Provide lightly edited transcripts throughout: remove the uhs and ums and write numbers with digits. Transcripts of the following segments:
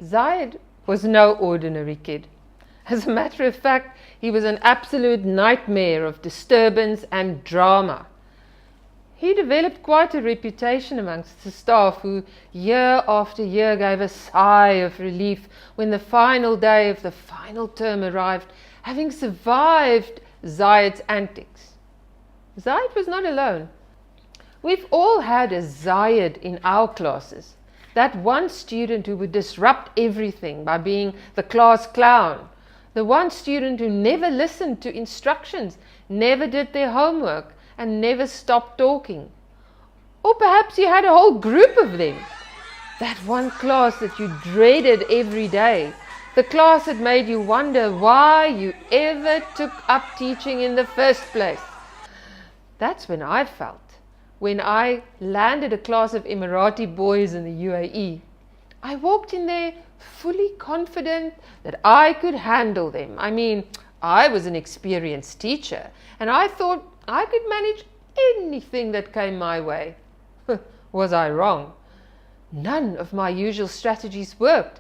Zayed was no ordinary kid. As a matter of fact, he was an absolute nightmare of disturbance and drama. He developed quite a reputation amongst the staff who year after year gave a sigh of relief when the final day of the final term arrived, having survived Zayed's antics. Zayed was not alone. We've all had a Zayed in our classes. That one student who would disrupt everything by being the class clown. The one student who never listened to instructions, never did their homework, and never stopped talking. Or perhaps you had a whole group of them. That one class that you dreaded every day. The class that made you wonder why you ever took up teaching in the first place. That's when I felt. When I landed a class of Emirati boys in the UAE. I walked in there fully confident that I could handle them. I mean, I was an experienced teacher and I thought I could manage anything that came my way. Was I wrong? None of my usual strategies worked.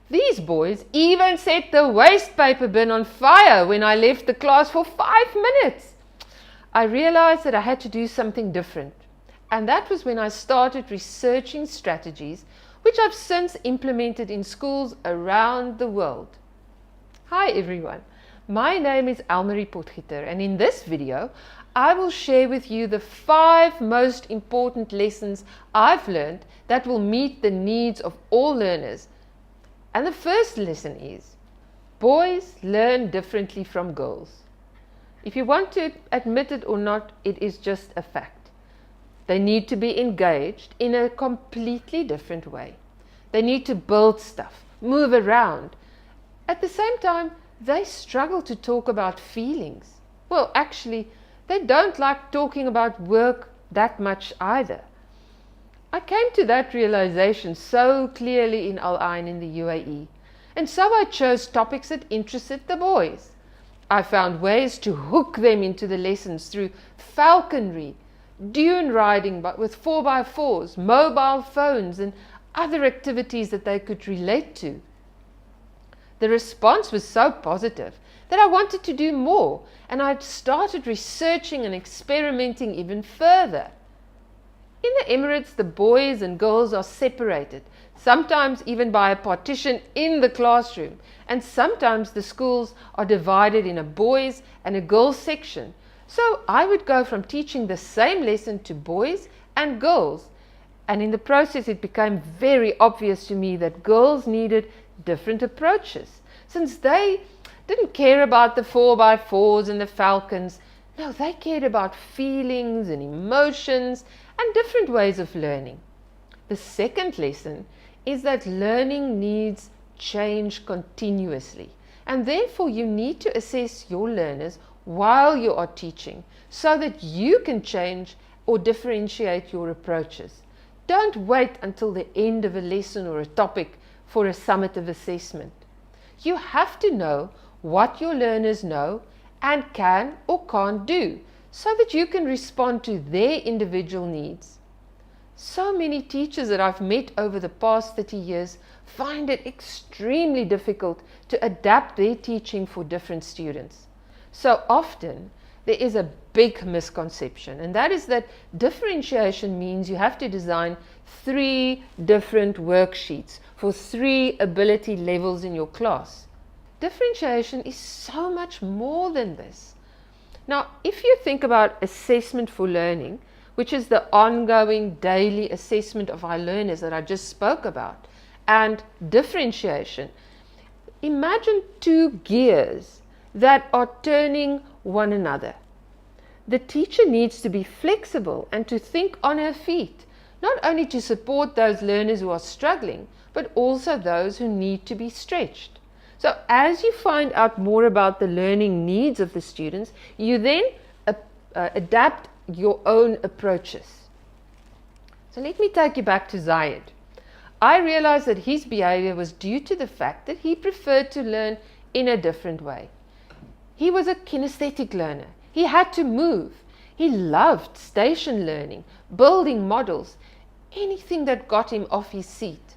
These boys even set the waste paper bin on fire when I left the class for 5 minutes. I realized that I had to do something different. And that was when I started researching strategies which I've since implemented in schools around the world. Hi everyone, my name is Elmarie Potgieter, and in this video I will share with you the 5 most important lessons I've learned that will meet the needs of all learners. And the first lesson is, boys learn differently from girls. If you want to admit it or not, it is just a fact. They need to be engaged in a completely different way. They need to build stuff, move around. At the same time, they struggle to talk about feelings. Well, actually, they don't like talking about work that much either. I came to that realization so clearly in Al Ain in the UAE, and so I chose topics that interested the boys. I found ways to hook them into the lessons through falconry, dune riding with 4x4s, mobile phones and other activities that they could relate to. The response was so positive that I wanted to do more, and I started researching and experimenting even further. In the Emirates, the boys and girls are separated, sometimes even by a partition in the classroom, and sometimes the schools are divided in a boys and a girls section. So I would go from teaching the same lesson to boys and girls, and in the process it became very obvious to me that girls needed different approaches, since they didn't care about the 4x4s and the falcons. No, they cared about feelings and emotions and different ways of learning. The second lesson is that learning needs change continuously, and therefore you need to assess your learners while you are teaching so that you can change or differentiate your approaches. Don't wait until the end of a lesson or a topic for a summative assessment. You have to know what your learners know and can or can't do so that you can respond to their individual needs. So many teachers that I've met over the past 30 years find it extremely difficult to adapt their teaching for different students. So often there is a big misconception, and that is that differentiation means you have to design 3 different worksheets for 3 ability levels in your class. Differentiation is so much more than this. Now, if you think about assessment for learning, which is the ongoing daily assessment of our learners that I just spoke about, and differentiation, imagine 2 gears that are turning one another. The teacher needs to be flexible and to think on her feet, not only to support those learners who are struggling, but also those who need to be stretched. So as you find out more about the learning needs of the students, you then adapt your own approaches. So let me take you back to Zayed. I realized that his behavior was due to the fact that he preferred to learn in a different way. He was a kinesthetic learner. He had to move. He loved station learning, building models, anything that got him off his seat.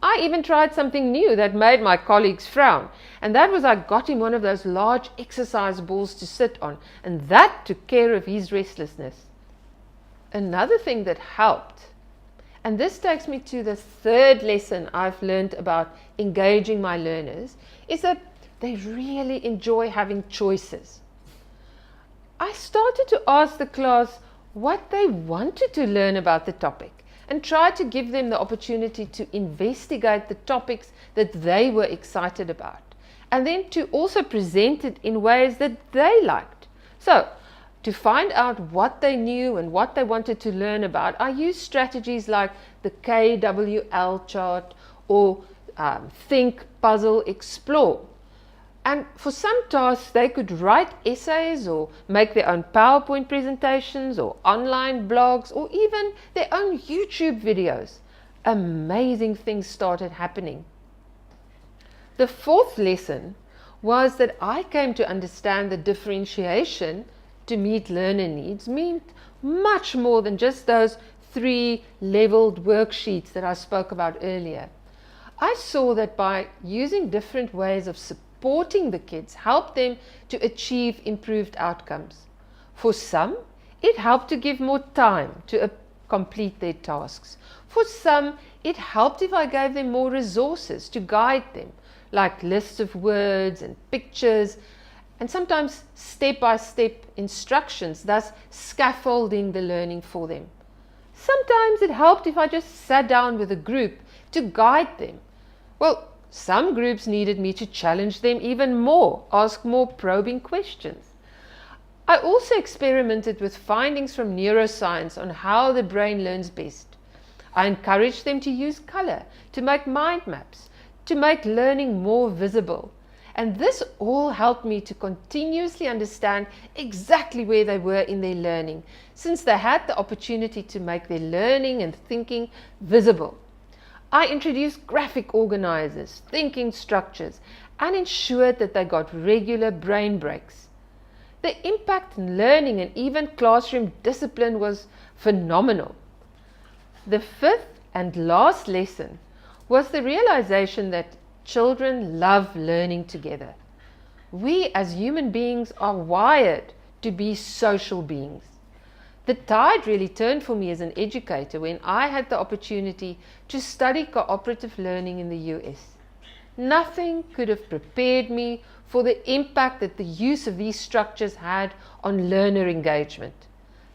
I even tried something new that made my colleagues frown, and that was I got him one of those large exercise balls to sit on, and that took care of his restlessness. Another thing that helped, and this takes me to the third lesson I've learned about engaging my learners, is that they really enjoy having choices. I started to ask the class what they wanted to learn about the topic and try to give them the opportunity to investigate the topics that they were excited about, and then to also present it in ways that they liked. So, to find out what they knew and what they wanted to learn about, I used strategies like the KWL chart or Think, Puzzle, Explore. And for some tasks, they could write essays or make their own PowerPoint presentations or online blogs or even their own YouTube videos. Amazing things started happening. The fourth lesson was that I came to understand that differentiation to meet learner needs meant much more than just those 3 leveled worksheets that I spoke about earlier. I saw that by using different ways of supporting the kids helped them to achieve improved outcomes. For some, it helped to give more time to complete their tasks. For some, it helped if I gave them more resources to guide them, like lists of words and pictures, and sometimes step-by-step instructions, thus scaffolding the learning for them. Sometimes it helped if I just sat down with a group to guide them. Well, some groups needed me to challenge them even more, ask more probing questions. I also experimented with findings from neuroscience on how the brain learns best. I encouraged them to use color, to make mind maps, to make learning more visible. And this all helped me to continuously understand exactly where they were in their learning, since they had the opportunity to make their learning and thinking visible. I introduced graphic organizers, thinking structures, and ensured that they got regular brain breaks. The impact in learning and even classroom discipline was phenomenal. The fifth and last lesson was the realization that children love learning together. We as human beings are wired to be social beings. The tide really turned for me as an educator when I had the opportunity to study cooperative learning in the US. Nothing could have prepared me for the impact that the use of these structures had on learner engagement.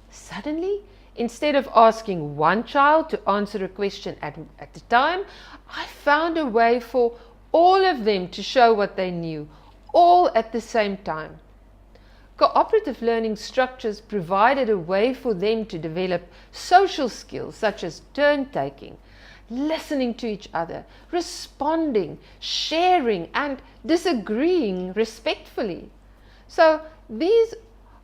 Suddenly, instead of asking one child to answer a question at a time, I found a way for all of them to show what they knew, all at the same time. Cooperative learning structures provided a way for them to develop social skills such as turn-taking, listening to each other, responding, sharing, and disagreeing respectfully. So these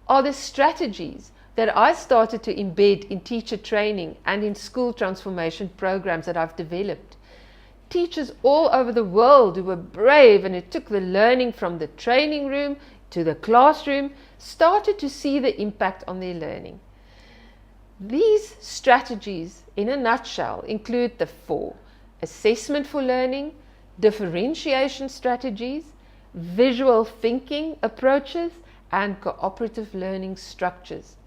are the strategies that I started to embed in teacher training and in school transformation programs that I've developed. Teachers all over the world who were brave and who took the learning from the training room to the classroom started to see the impact on their learning. These strategies, in a nutshell, include the 4: assessment for learning, differentiation strategies, visual thinking approaches, and cooperative learning structures.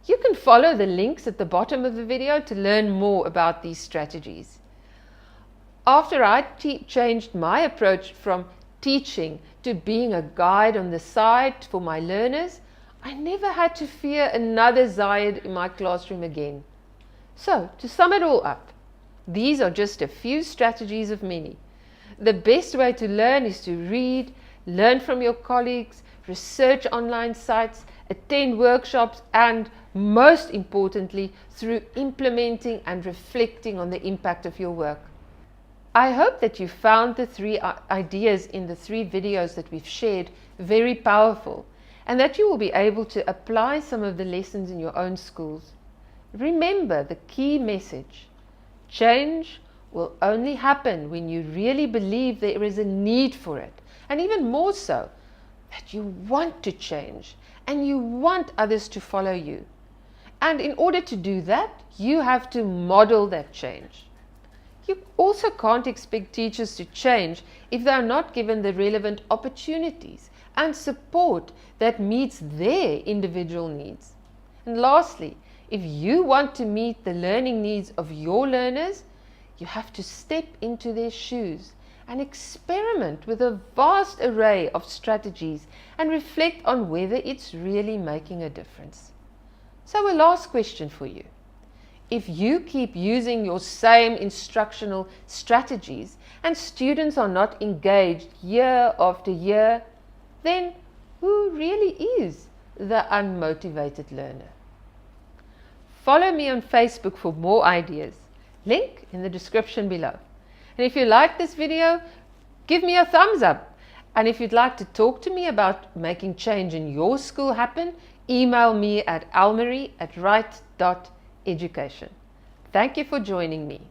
You can follow the links at the bottom of the video to learn more about these strategies. After I changed my approach from teaching to being a guide on the side for my learners, I never had to fear another Zayed in my classroom again. So, to sum it all up, these are just a few strategies of many. The best way to learn is to read, learn from your colleagues, research online sites, attend workshops, and most importantly, through implementing and reflecting on the impact of your work. I hope that you found the 3 ideas in the 3 videos that we've shared very powerful, and that you will be able to apply some of the lessons in your own schools. Remember the key message: change will only happen when you really believe there is a need for it, and even more so, that you want to change and you want others to follow you. And in order to do that, you have to model that change. You also can't expect teachers to change if they are not given the relevant opportunities and support that meets their individual needs. And lastly, if you want to meet the learning needs of your learners, you have to step into their shoes and experiment with a vast array of strategies and reflect on whether it's really making a difference. So a last question for you. If you keep using your same instructional strategies and students are not engaged year after year, then who really is the unmotivated learner? Follow me on Facebook for more ideas. Link in the description below. And if you like this video, give me a thumbs up. And if you'd like to talk to me about making change in your school happen, email me at almarie@right.education. Thank you for joining me.